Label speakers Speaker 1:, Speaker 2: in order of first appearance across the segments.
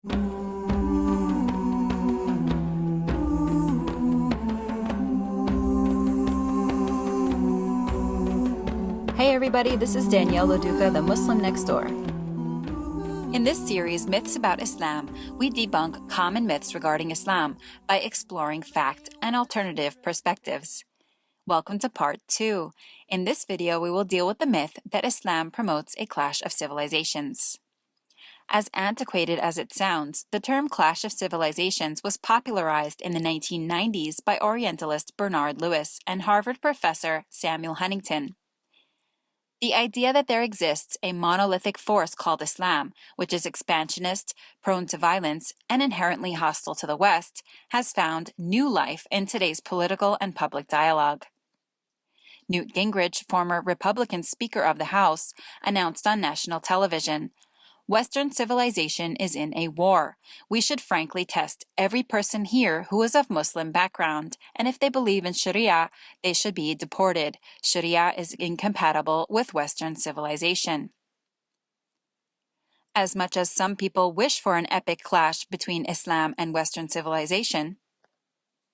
Speaker 1: Hey everybody, this is Danielle Loduca, the Muslim next door. In this series, Myths About Islam, we debunk common myths regarding Islam by exploring fact and alternative perspectives. Welcome to part 2. In this video, we will deal with the myth that Islam promotes a clash of civilizations. As antiquated as it sounds, the term clash of civilizations was popularized in the 1990s by Orientalist Bernard Lewis and Harvard professor Samuel Huntington. The idea that there exists a monolithic force called Islam, which is expansionist, prone to violence, and inherently hostile to the West, has found new life in today's political and public dialogue. Newt Gingrich, former Republican Speaker of the House, announced on national television, "Western civilization is in a war. We should frankly test every person here who is of Muslim background, and if they believe in Shariah, they should be deported. Shariah is incompatible with Western civilization." As much as some people wish for an epic clash between Islam and Western civilization,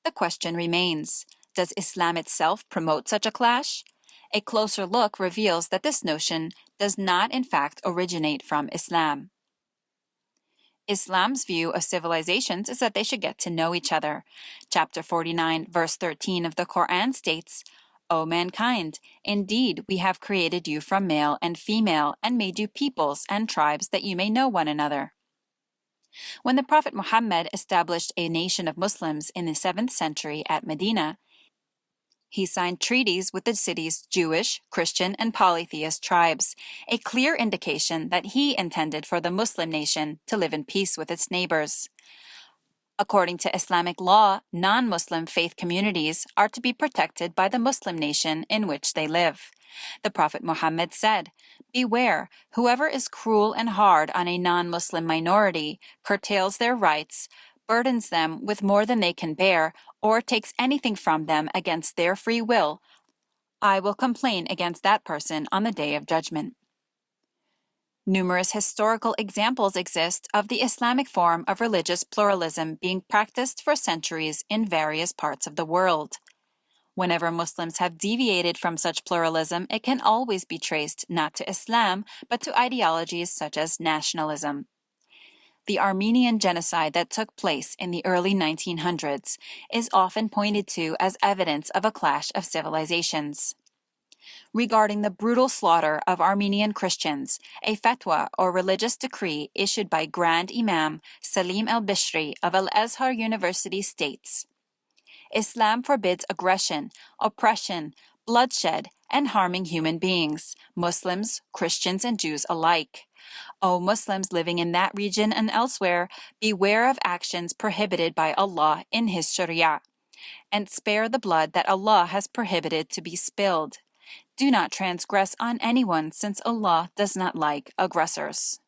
Speaker 1: the question remains, does Islam itself promote such a clash? A closer look reveals that this notion does not in fact originate from Islam. Islam's view of civilizations is that they should get to know each other. Chapter 49, verse 13 of the Quran states, "O mankind, indeed we have created you from male and female and made you peoples and tribes that you may know one another." When the Prophet Muhammad established a nation of Muslims in the 7th century at Medina, he signed treaties with the city's Jewish, Christian, and polytheist tribes, a clear indication that he intended for the Muslim nation to live in peace with its neighbors. According to Islamic law, non-Muslim faith communities are to be protected by the Muslim nation in which they live. The Prophet Muhammad said, "Beware, whoever is cruel and hard on a non-Muslim minority, curtails their rights, burdens them with more than they can bear, or takes anything from them against their free will, I will complain against that person on the day of judgment." Numerous historical examples exist of the Islamic form of religious pluralism being practiced for centuries in various parts of the world. Whenever Muslims have deviated from such pluralism, it can always be traced not to Islam, but to ideologies such as nationalism. The Armenian genocide that took place in the early 1900s is often pointed to as evidence of a clash of civilizations. Regarding the brutal slaughter of Armenian Christians, a fatwa or religious decree issued by Grand Imam Salim al-Bishri of Al-Azhar University states, "Islam forbids aggression, oppression, bloodshed, and harming human beings, Muslims, Christians, and Jews alike. O Muslims living in that region and elsewhere, beware of actions prohibited by Allah in His Shariah, and spare the blood that Allah has prohibited to be spilled. Do not transgress on anyone, since Allah does not like aggressors."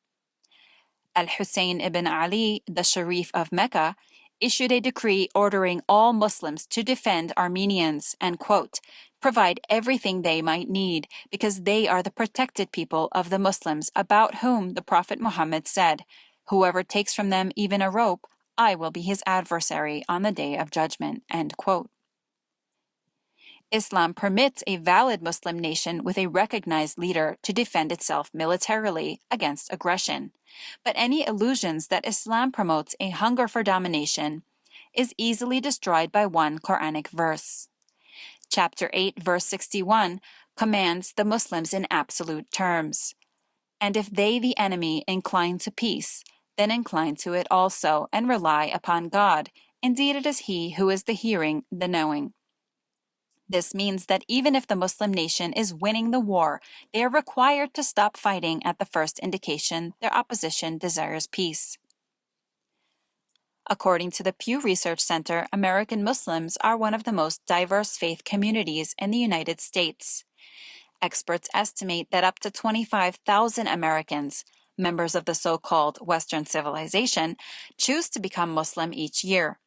Speaker 1: Al-Hussein ibn Ali, the Sharif of Mecca, issued a decree ordering all Muslims to defend Armenians and, quote, "provide everything they might need, because they are the protected people of the Muslims, about whom the Prophet Muhammad said, 'Whoever takes from them even a rope, I will be his adversary on the day of judgment,'" end quote. Islam permits a valid Muslim nation with a recognized leader to defend itself militarily against aggression, but any illusions that Islam promotes a hunger for domination is easily destroyed by one Quranic verse. Chapter 8, verse 61, commands the Muslims in absolute terms, "And if they, the enemy, incline to peace, then incline to it also, and rely upon God. Indeed, it is He who is the hearing, the knowing." This means that even if the Muslim nation is winning the war, they are required to stop fighting at the first indication their opposition desires peace. According to the Pew Research Center, American Muslims are one of the most diverse faith communities in the United States. Experts estimate that up to 25,000 Americans, members of the so-called Western civilization, choose to become Muslim each year.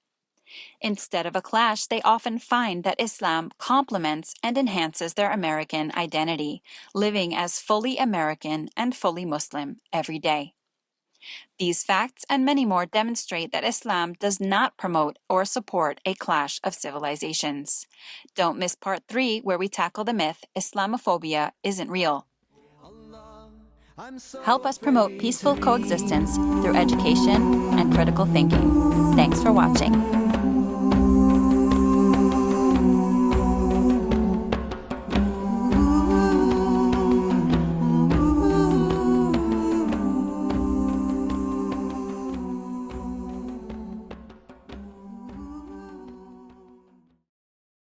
Speaker 1: Instead of a clash, they often find that Islam complements and enhances their American identity, living as fully American and fully Muslim every day. These facts and many more demonstrate that Islam does not promote or support a clash of civilizations. Don't miss part 3, where we tackle the myth Islamophobia isn't real. Help us promote peaceful coexistence through education and critical thinking. Thanks for watching.